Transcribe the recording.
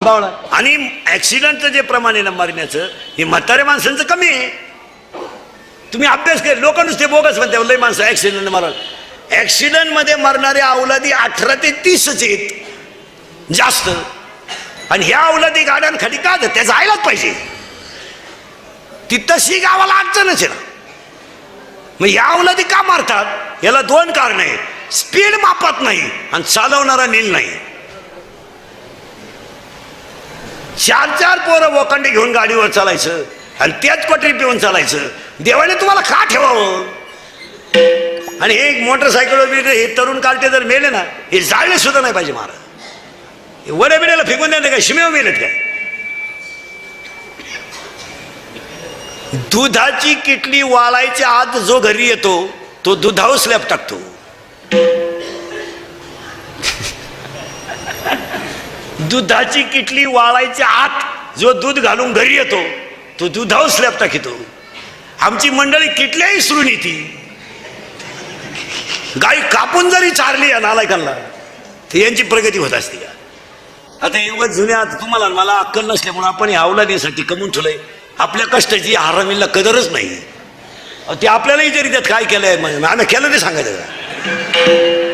आणि ऍक्सिडेंटचं जे प्रमाण आहे ना मरण्याचं, हे म्हाताऱ्या माणसांचं कमी आहे. तुम्ही अभ्यास केला, लोक नुसते बोगस म्हणते लय माणसं ऍक्सिडेंट मारा. ऍक्सिडेंट मध्ये मरणारे अवलादी 18 ते 30 आहेत जास्त. आणि ह्या अवलादी गाड्यांखाली का त्या जायलाच पाहिजे, ती तशी गावाला अडचणच आहे ना. मग ह्या अवलादी का मारतात? याला 2 कारण आहे. स्पीड मापत नाही आणि चालवणारा नील नाही. 4-4 पोरं वोकांडे घेऊन गाडीवर चालायचं आणि त्याच क्वाटरी पिऊन चालायचं. देवाने तुम्हाला का ठेवावं? आणि हे मोटरसायकलवर हे तरुण कार्टे जर मेले ना, हे जाळले सुद्धा नाही पाहिजे महाराज. वड्या बिड्याला फेकून द्यायला काय शिमेव मेलेत काय? दुधाची किटली वाळायच्या आत जो घरी येतो तो दुधावर स्लॅब टाकतो. दुधाची किटली वाळायच्या आत जो दूध घालून घरी येतो तो दुधावर स्लॅब टाकीतो. आमची मंडळी किटल्याही इसरून येते. गाई कापून जरी चारली या नालायकांना तर यांची प्रगती होत असते. आता एवढं जुन्या, तुम्हाला मला अक्कल नसल्यामुळे आपण या अवलादीसाठी कमवून ठेवलंय. आपल्या कष्टाची हरामीला कदरच नाही. ते आपल्यालाही जरी त्यात काय केलंय, आम्ही केलं ते सांगायचं.